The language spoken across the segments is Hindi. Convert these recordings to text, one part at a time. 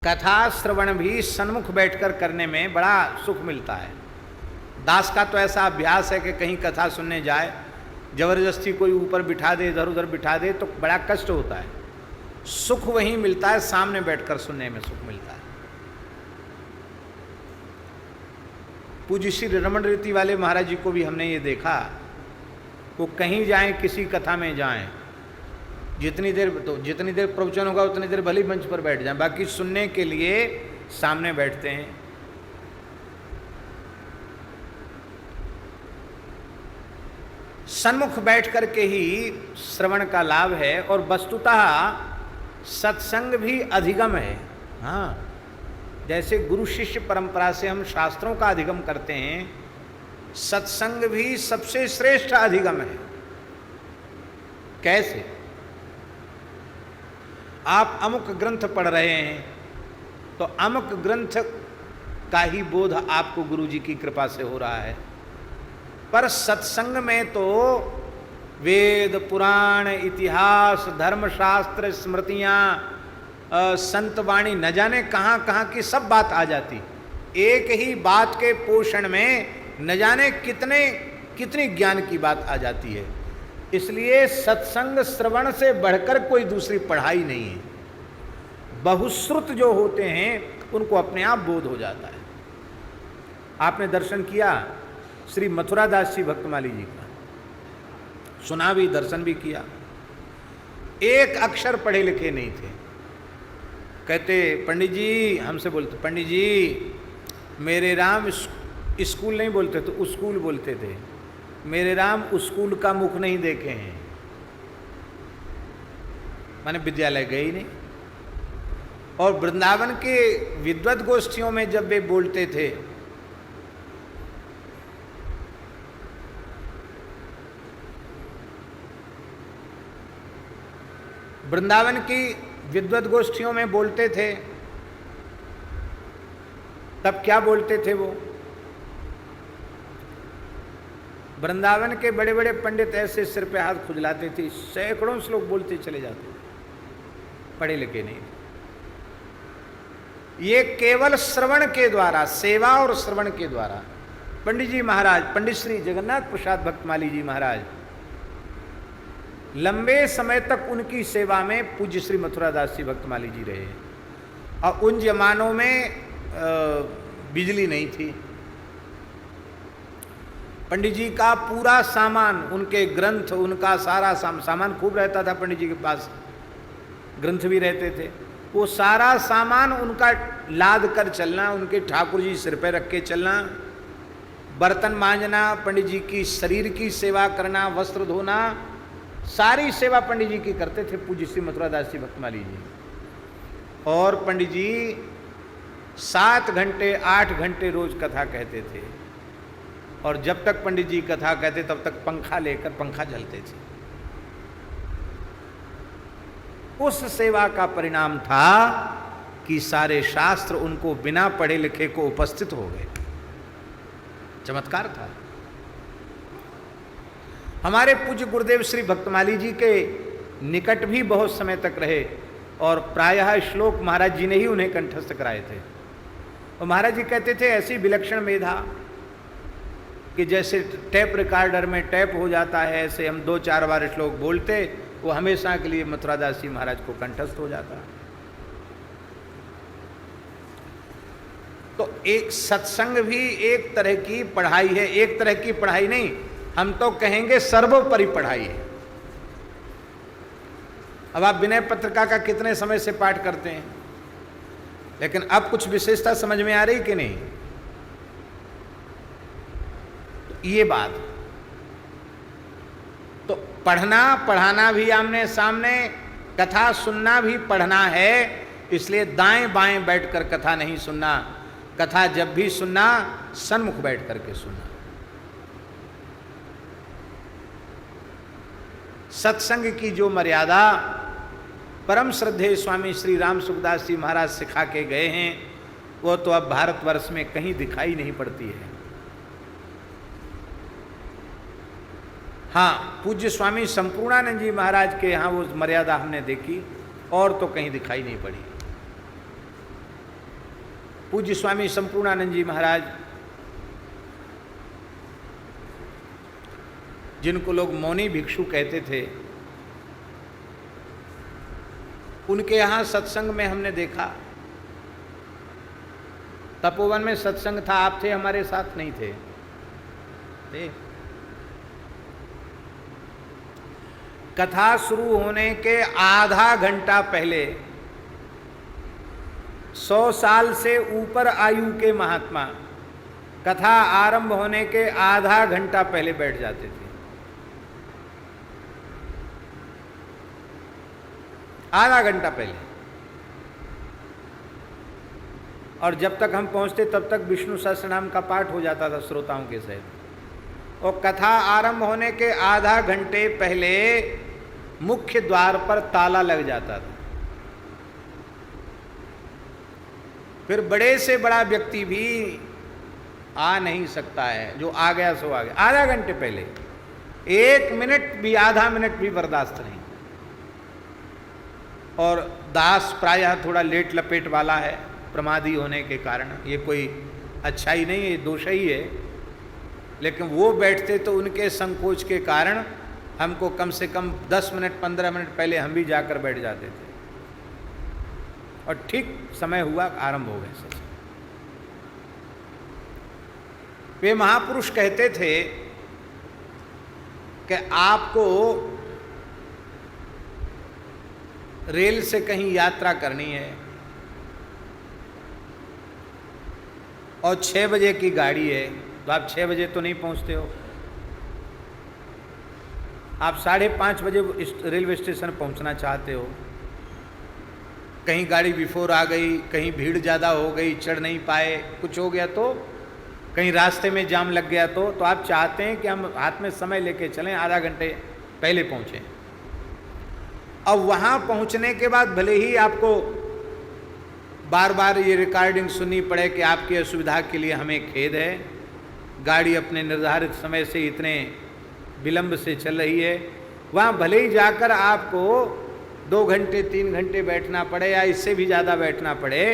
कथा श्रवण भी सन्मुख बैठकर करने में बड़ा सुख मिलता है। दास का तो ऐसा अभ्यास है कि कहीं कथा सुनने जाए, जबरदस्ती कोई ऊपर बिठा दे, इधर उधर बिठा दे तो बड़ा कष्ट होता है। सुख वहीं मिलता है, सामने बैठकर सुनने में सुख मिलता है। पूज्य श्री रमण रीति वाले महाराज जी को भी हमने ये देखा, वो कहीं जाएं, किसी कथा में जाएं, जितनी देर प्रवचन होगा उतनी देर भली मंच पर बैठ जाएं, बाकी सुनने के लिए सामने बैठते हैं। सन्मुख बैठ करके ही श्रवण का लाभ है और वस्तुतः सत्संग भी अधिगम है। हाँ, जैसे गुरु शिष्य परंपरा से हम शास्त्रों का अधिगम करते हैं, सत्संग भी सबसे श्रेष्ठ अधिगम है। कैसे? आप अमुक ग्रंथ पढ़ रहे हैं तो अमुक ग्रंथ का ही बोध आपको गुरु जी की कृपा से हो रहा है, पर सत्संग में तो वेद पुराण इतिहास धर्मशास्त्र स्मृतियाँ संत वाणी न जाने कहाँ कहाँ की सब बात आ जाती। एक ही बात के पोषण में न जाने कितनी ज्ञान की बात आ जाती है। इसलिए सत्संग श्रवण से बढ़कर कोई दूसरी पढ़ाई नहीं है। बहुश्रुत जो होते हैं उनको अपने आप बोध हो जाता है। आपने दर्शन किया श्री मथुरा दास जी भक्तमाली जी का, सुना भी, दर्शन भी किया। एक अक्षर पढ़े लिखे नहीं थे। कहते पंडित जी, हमसे बोलते पंडित जी मेरे राम, स्कूल नहीं बोलते तो स्कूल बोलते थे, मेरे राम स्कूल का मुख नहीं देखे हैं, माने विद्यालय गए ही नहीं। और वृंदावन के विद्वत गोष्ठियों में जब वे बोलते थे वृंदावन की विद्वत गोष्ठियों में बोलते थे, तब क्या बोलते थे वो? वृंदावन के बड़े बड़े पंडित ऐसे सिर पे हाथ खुजलाते थे, सैकड़ों श्लोक बोलते चले जाते थे, पढ़े लिखे नहीं। ये केवल श्रवण के द्वारा, सेवा और श्रवण के द्वारा। पंडित जी महाराज, पंडित श्री जगन्नाथ प्रसाद भक्तमाली जी महाराज, लंबे समय तक उनकी सेवा में पूज्य श्री मथुरा दास जी भक्तमाली जी रहे। और उन जमानों में बिजली नहीं थी। पंडित जी का पूरा सामान, उनके ग्रंथ, उनका सारा सामान खूब रहता था। पंडित जी के पास ग्रंथ भी रहते थे। वो सारा सामान उनका लाद कर चलना, उनके ठाकुर जी सिर पे रख के चलना, बर्तन मांजना, पंडित जी की शरीर की सेवा करना, वस्त्र धोना, सारी सेवा पंडित जी की करते थे पूज्य श्री मथुरा दास जी भक्तमाली जी। और पंडित जी 7 घंटे 8 घंटे रोज कथा कहते थे। और जब तक पंडित जी कथा कहते तब तक पंखा लेकर पंखा झलते थे। उस सेवा का परिणाम था कि सारे शास्त्र उनको बिना पढ़े लिखे को उपस्थित हो गए। चमत्कार था। हमारे पूज्य गुरुदेव श्री भक्तमाली जी के निकट भी बहुत समय तक रहे और प्रायः श्लोक महाराज जी ने ही उन्हें कंठस्थ कराए थे। और महाराज जी कहते थे ऐसी विलक्षण मेधा कि जैसे टेप रिकॉर्डर में टैप हो जाता है, ऐसे हम 2-4 बार श्लोक बोलते, वो हमेशा के लिए मथुरा दास जी महाराज को कंठस्थ हो जाता। तो एक सत्संग भी एक तरह की पढ़ाई है, एक तरह की पढ़ाई नहीं, हम तो कहेंगे सर्वोपरि पढ़ाई है। अब आप विनय पत्रिका का कितने समय से पाठ करते हैं, लेकिन अब कुछ विशेषता समझ में आ रही कि नहीं? तो ये बात, तो पढ़ना पढ़ाना भी आमने सामने, कथा सुनना भी पढ़ना है। इसलिए दाएं बाएं बैठकर कथा नहीं सुनना, कथा जब भी सुनना सन्मुख बैठ करके सुनना। सत्संग की जो मर्यादा परम श्रद्धेय स्वामी श्री राम सुखदास जी महाराज सिखा के गए हैं, वो तो अब भारतवर्ष में कहीं दिखाई नहीं पड़ती है। हाँ, पूज्य स्वामी संपूर्णानंद जी महाराज के यहाँ वो मर्यादा हमने देखी, और तो कहीं दिखाई नहीं पड़ी। पूज्य स्वामी संपूर्णानंद जी महाराज, जिनको लोग मौनी भिक्षु कहते थे, उनके यहाँ सत्संग में हमने देखा, तपोवन में सत्संग था, आप थे, हमारे साथ नहीं थे। कथा शुरू होने के आधा घंटा पहले 100 साल से ऊपर आयु के महात्मा कथा आरंभ होने के आधा घंटा पहले बैठ जाते थे। आधा घंटा पहले। और जब तक हम पहुंचते तब तक विष्णु सहस्त्रनाम का पाठ हो जाता था श्रोताओं के सहित। और कथा आरंभ होने के आधा घंटे पहले मुख्य द्वार पर ताला लग जाता था। फिर बड़े से बड़ा व्यक्ति भी आ नहीं सकता है, जो आ गया सो आ गया। आधा घंटे पहले 1 मिनट भी, आधा मिनट भी बर्दाश्त नहीं। और दास प्रायः थोड़ा लेट लपेट वाला है, प्रमादी होने के कारण। ये कोई अच्छा ही नहीं है, दोष ही है। लेकिन वो बैठते तो उनके संकोच के कारण हमको कम से कम 10 मिनट 15 मिनट पहले हम भी जाकर बैठ जाते थे। और ठीक समय हुआ, आरंभ हो गए सत्संग। वे महापुरुष कहते थे कि आपको रेल से कहीं यात्रा करनी है और 6 बजे की गाड़ी है, तो आप 6 बजे तो नहीं पहुंचते हो, आप 5:30 बजे रेलवे स्टेशन पहुंचना चाहते हो। कहीं गाड़ी बिफोर आ गई, कहीं भीड़ ज़्यादा हो गई, चढ़ नहीं पाए, कुछ हो गया तो, कहीं रास्ते में जाम लग गया तो आप चाहते हैं कि हम हाथ में समय लेके चलें, आधा घंटे पहले पहुँचें। अब वहाँ पहुँचने के बाद भले ही आपको बार बार ये रिकॉर्डिंग सुननी पड़े कि आपकी असुविधा के लिए हमें खेद है, गाड़ी अपने निर्धारित समय से इतने विलंब से चल रही है, वहाँ भले ही जाकर आपको 2 घंटे 3 घंटे बैठना पड़े या इससे भी ज़्यादा बैठना पड़े,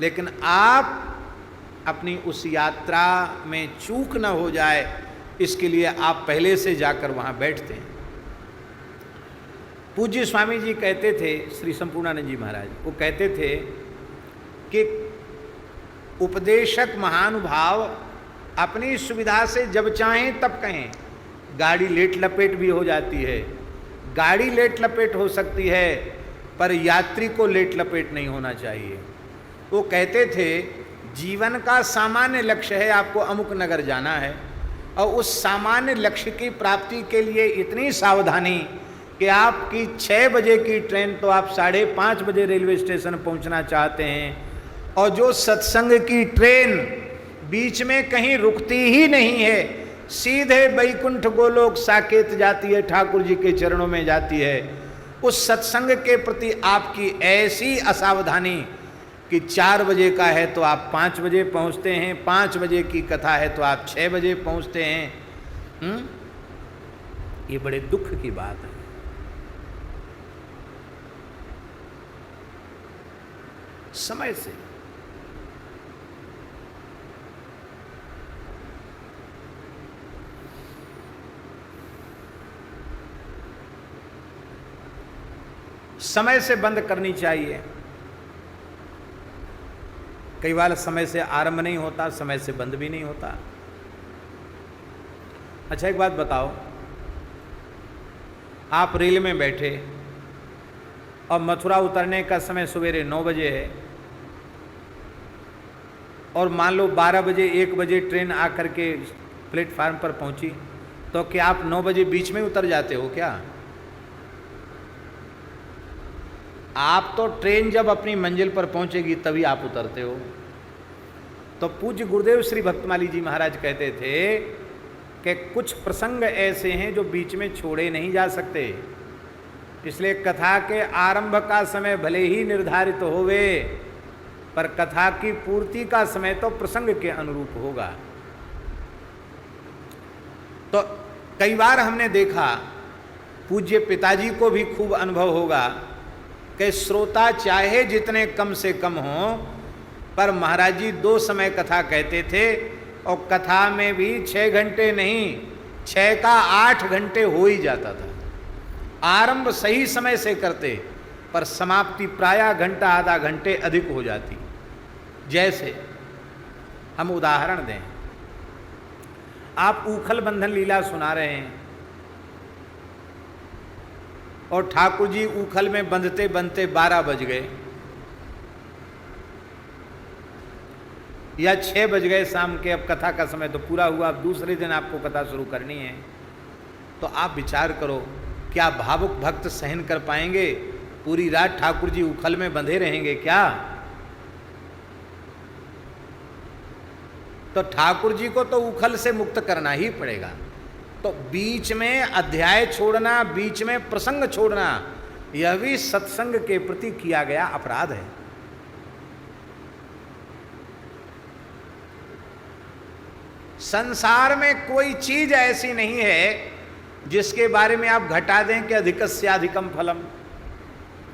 लेकिन आप अपनी उस यात्रा में चूक न हो जाए, इसके लिए आप पहले से जाकर वहाँ बैठते हैं। पूज्य स्वामी जी कहते थे, श्री संपूर्णानंद जी महाराज, वो कहते थे कि उपदेशक महानुभाव अपनी सुविधा से जब चाहें तब कहें। गाड़ी लेट लपेट भी हो जाती है, गाड़ी लेट लपेट हो सकती है, पर यात्री को लेट लपेट नहीं होना चाहिए। वो कहते थे जीवन का सामान्य लक्ष्य है, आपको अमुक नगर जाना है, और उस सामान्य लक्ष्य की प्राप्ति के लिए इतनी सावधानी कि आपकी 6 बजे की ट्रेन तो आप 5:30 बजे रेलवे स्टेशन पहुंचना चाहते हैं, और जो सत्संग की ट्रेन बीच में कहीं रुकती ही नहीं है, सीधे बैकुंठ गोलोक साकेत जाती है, ठाकुर जी के चरणों में जाती है। उस सत्संग के प्रति आपकी ऐसी असावधानी कि 4 बजे का है तो आप 5 बजे पहुंचते हैं, 5 बजे की कथा है तो आप 6 बजे पहुंचते हैं। ये बड़े दुख की बात है। समय से बंद करनी चाहिए। कई बार समय से आरंभ नहीं होता, समय से बंद भी नहीं होता। अच्छा एक बात बताओ, आप रेल में बैठे और मथुरा उतरने का समय सवेरे 9 बजे है, और मान लो 12 बजे 1 बजे ट्रेन आकर के प्लेटफार्म पर पहुंची, तो क्या आप 9 बजे बीच में उतर जाते हो क्या? आप तो ट्रेन जब अपनी मंजिल पर पहुंचेगी तभी आप उतरते हो। तो पूज्य गुरुदेव श्री भक्तमाली जी महाराज कहते थे कि कुछ प्रसंग ऐसे हैं जो बीच में छोड़े नहीं जा सकते, इसलिए कथा के आरंभ का समय भले ही निर्धारित होवे, पर कथा की पूर्ति का समय तो प्रसंग के अनुरूप होगा। तो कई बार हमने देखा, पूज्य पिताजी को भी खूब अनुभव होगा कि श्रोता चाहे जितने कम से कम हों, पर महाराज जी 2 समय कथा कहते थे और कथा में भी 6 घंटे नहीं, 6 का 8 घंटे हो ही जाता था। आरंभ सही समय से करते पर समाप्ति प्रायः घंटा आधा घंटे अधिक हो जाती। जैसे हम उदाहरण दें, आप ऊखल बंधन लीला सुना रहे हैं और ठाकुर जी ऊखल में बंधते बंधते 12 बज गए या 6 बज गए शाम के, अब कथा का समय तो पूरा हुआ, अब दूसरे दिन आपको कथा शुरू करनी है, तो आप विचार करो क्या भावुक भक्त सहन कर पाएंगे? पूरी रात ठाकुर जी उखल में बंधे रहेंगे क्या? तो ठाकुर जी को तो उखल से मुक्त करना ही पड़ेगा। तो बीच में अध्याय छोड़ना, बीच में प्रसंग छोड़ना, यह भी सत्संग के प्रति किया गया अपराध है। संसार में कोई चीज ऐसी नहीं है जिसके बारे में आप घटा दें कि अधिकस्याधिकम फलम।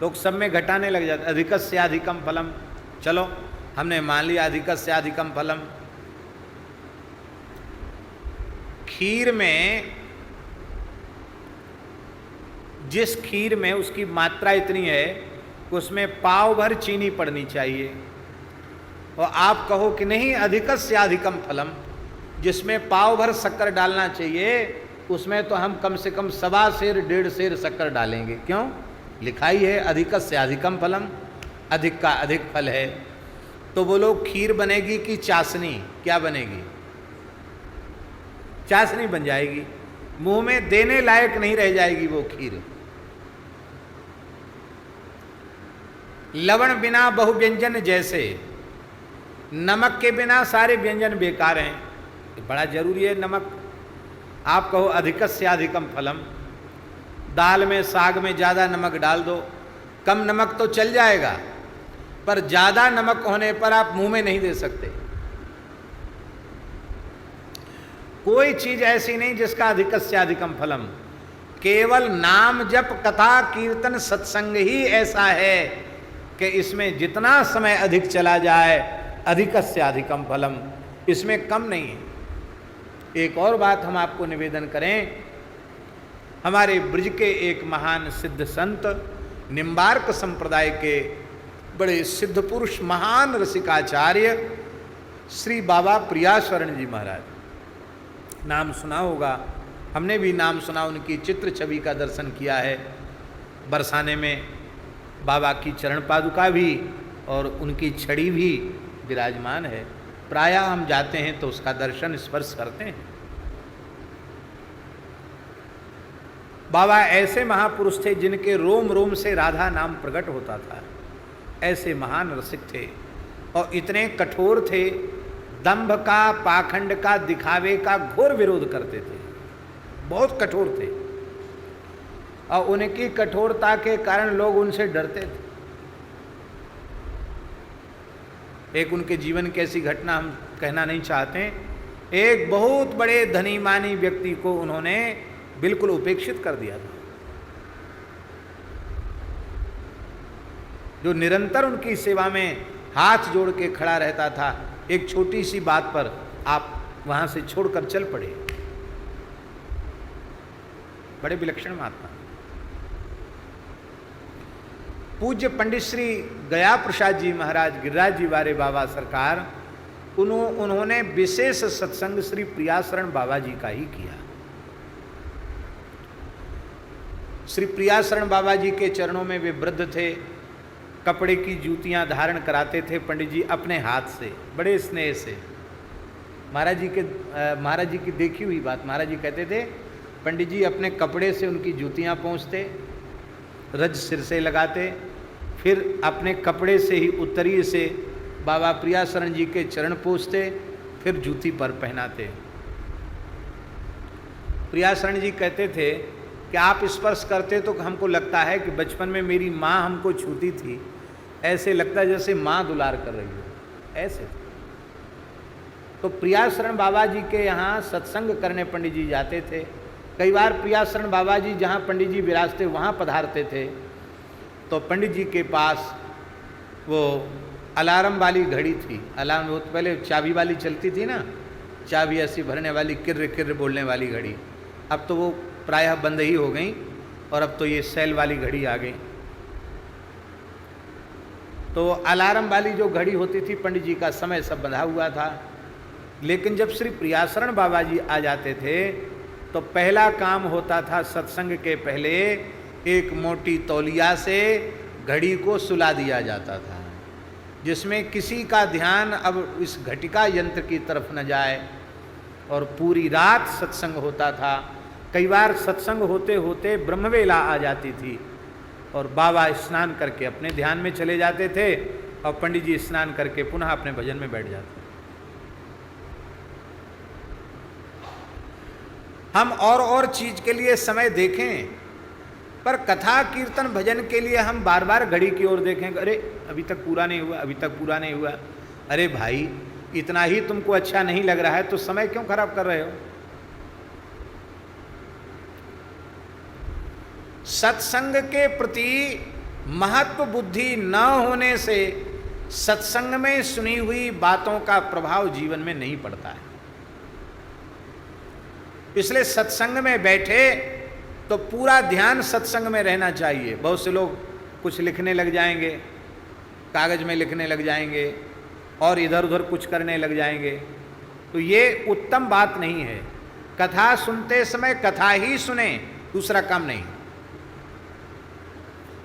लोग सब में घटाने लग जाते, अधिकस्याधिकम फलम, चलो हमने मान लिया अधिकस्याधिकम फलम। खीर में, जिस खीर में उसकी मात्रा इतनी है उसमें पाव भर चीनी पड़नी चाहिए, और आप कहो कि नहीं अधिकस्याधिकम फलम, जिसमें पाव भर शक्कर डालना चाहिए उसमें तो हम कम से कम 1.25 सेर 1.5 सेर शक्कर डालेंगे। क्यों? लिखा ही है अधिकस्याधिकम फलम, अधिक का अधिक फल है। तो बोलो खीर बनेगी कि चाशनी? क्या बनेगी? चाशनी बन जाएगी, मुंह में देने लायक नहीं रह जाएगी वो खीर। लवण बिना बहु व्यंजन जैसे, नमक के बिना सारे व्यंजन बेकार हैं, बड़ा जरूरी है नमक। आप कहो अधिकस्याधिकम फलम, दाल में साग में ज़्यादा नमक डाल दो, कम नमक तो चल जाएगा, पर ज़्यादा नमक होने पर आप मुंह में नहीं दे सकते। कोई चीज ऐसी नहीं जिसका अधिकस्याधिकम फलम, केवल नाम जप कथा कीर्तन सत्संग ही ऐसा है कि इसमें जितना समय अधिक चला जाए अधिकस्याधिकम फलम, इसमें कम नहीं है। एक और बात हम आपको निवेदन करें, हमारे ब्रज के एक महान सिद्ध संत, निम्बार्क संप्रदाय के बड़े सिद्ध पुरुष, महान रसिकाचार्य श्री बाबा प्रियाशरण जी महाराज, नाम सुना होगा, हमने भी नाम सुना, उनकी चित्र छवि का दर्शन किया है। बरसाने में बाबा की चरण पादुका भी और उनकी छड़ी भी विराजमान है। प्रायः हम जाते हैं तो उसका दर्शन स्पर्श करते हैं। बाबा ऐसे महापुरुष थे जिनके रोम रोम से राधा नाम प्रकट होता था, ऐसे महान रसिक थे और इतने कठोर थे, दंभ का, पाखंड का, दिखावे का घोर विरोध करते थे, बहुत कठोर थे और उनकी कठोरता के कारण लोग उनसे डरते थे। एक उनके जीवन की ऐसी घटना हम कहना नहीं चाहते, एक बहुत बड़े धनी मानी व्यक्ति को उन्होंने बिल्कुल उपेक्षित कर दिया था, जो निरंतर उनकी सेवा में हाथ जोड़ के खड़ा रहता था। एक छोटी सी बात पर आप वहां से छोड़कर चल पड़े। बड़े विलक्षण महात्मा। पूज्य पंडित श्री गया प्रसाद जी महाराज गिरिराज जी वारे बाबा सरकार, उन्होंने विशेष सत्संग श्री प्रियाशरण बाबा जी का ही किया। श्री प्रियाशरण बाबा जी के चरणों में वे वृद्ध थे, कपड़े की जूतियां धारण कराते थे पंडित जी अपने हाथ से, बड़े स्नेह से। महाराज जी की देखी हुई बात, महाराज जी कहते थे पंडित जी अपने कपड़े से उनकी जूतियां पोंछते, रज सिर से लगाते, फिर अपने कपड़े से ही उत्तरीय से बाबा प्रियाशरण जी के चरण पोंछते, फिर जूती पर पहनाते। प्रियाशरण जी कहते थे कि आप स्पर्श करते तो हमको लगता है कि बचपन में मेरी माँ हमको छूती थी, ऐसे लगता है जैसे माँ दुलार कर रही हो, ऐसे। तो प्रियाशरण बाबा जी के यहाँ सत्संग करने पंडित जी जाते थे। कई बार प्रियाशरण बाबा जी जहाँ पंडित जी विराजते वहाँ पधारते थे, तो पंडित जी के पास वो अलार्म वाली घड़ी थी। अलार्म बहुत पहले चाबी वाली चलती थी ना, चाबी ऐसी भरने वाली, किर्र किर्र बोलने वाली घड़ी। अब तो वो प्रायः बंद ही हो गई और अब तो ये सेल वाली घड़ी आ गई। तो अलार्म वाली जो घड़ी होती थी, पंडित जी का समय सब बंधा हुआ था। लेकिन जब श्री प्रियाशरण बाबा जी आ जाते थे तो पहला काम होता था, सत्संग के पहले एक मोटी तौलिया से घड़ी को सुला दिया जाता था, जिसमें किसी का ध्यान अब इस घटिका यंत्र की तरफ न जाए। और पूरी रात सत्संग होता था। कई बार सत्संग होते होते ब्रह्मवेला आ जाती थी और बाबा स्नान करके अपने ध्यान में चले जाते थे और पंडित जी स्नान करके पुनः अपने भजन में बैठ जाते। हम और चीज के लिए समय देखें, पर कथा कीर्तन भजन के लिए हम बार बार घड़ी की ओर देखें। अरे अभी तक पूरा नहीं हुआ, अभी तक पूरा नहीं हुआ। अरे भाई, इतना ही तुमको अच्छा नहीं लग रहा है तो समय क्यों खराब कर रहे हो? सत्संग के प्रति महत्व बुद्धि न होने से सत्संग में सुनी हुई बातों का प्रभाव जीवन में नहीं पड़ता है। इसलिए सत्संग में बैठे तो पूरा ध्यान सत्संग में रहना चाहिए। बहुत से लोग कुछ लिखने लग जाएंगे, कागज में लिखने लग जाएंगे और इधर उधर कुछ करने लग जाएंगे, तो ये उत्तम बात नहीं है। कथा सुनते समय कथा ही सुने, दूसरा काम नहीं।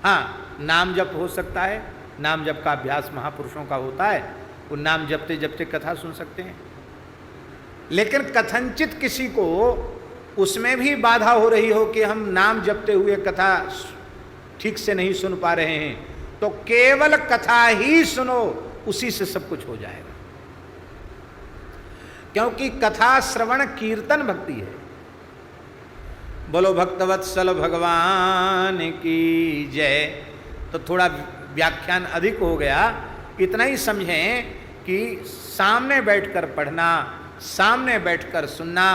हाँ, नाम जप हो सकता है, नाम जप का अभ्यास महापुरुषों का होता है, वो नाम जपते जपते कथा सुन सकते हैं। लेकिन कथनचित किसी को उसमें भी बाधा हो रही हो कि हम नाम जपते हुए कथा ठीक से नहीं सुन पा रहे हैं, तो केवल कथा ही सुनो, उसी से सब कुछ हो जाएगा। क्योंकि कथा श्रवण कीर्तन भक्ति है। बोलो भक्तवत्सल भगवान की जय। तो थोड़ा व्याख्यान अधिक हो गया, इतना ही समझें कि सामने बैठकर पढ़ना, सामने बैठकर सुनना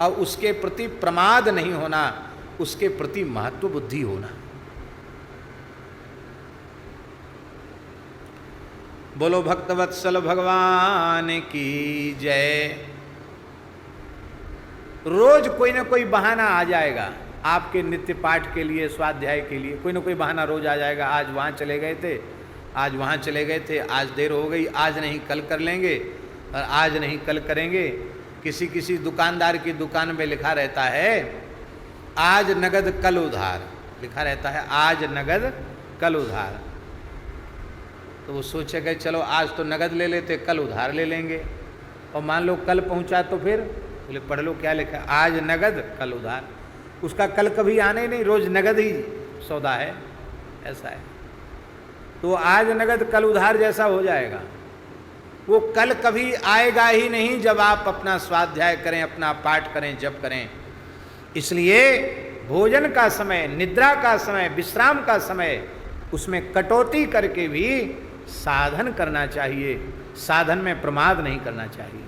और उसके प्रति प्रमाद नहीं होना, उसके प्रति महत्व बुद्धि होना। बोलो भक्तवत्सल भगवान की जय। रोज कोई ना कोई बहाना आ जाएगा आपके नित्य पाठ के लिए, स्वाध्याय के लिए कोई ना कोई बहाना रोज आ जाएगा। आज वहाँ चले गए थे, आज वहाँ चले गए थे, आज देर हो गई, आज नहीं कल कर लेंगे, और आज नहीं कल करेंगे। किसी किसी दुकानदार की दुकान में लिखा रहता है आज नगद कल उधार, लिखा रहता है आज नगद कल उधार। तो वो सोचेगा चलो आज तो नगद ले लेते, कल उधार ले लेंगे। और मान लो कल पहुंचा तो फिर बोले पढ़ लो क्या लिखा है, आज नगद कल उधार। उसका कल कभी आने ही नहीं, रोज नगद ही सौदा है, ऐसा है। तो आज नगद कल उधार जैसा हो जाएगा। वो कल कभी आएगा ही नहीं जब आप अपना स्वाध्याय करें, अपना पाठ करें, जप करें। इसलिए भोजन का समय, निद्रा का समय, विश्राम का समय, उसमें कटौती करके भी साधन करना चाहिए। साधन में प्रमाद नहीं करना चाहिए।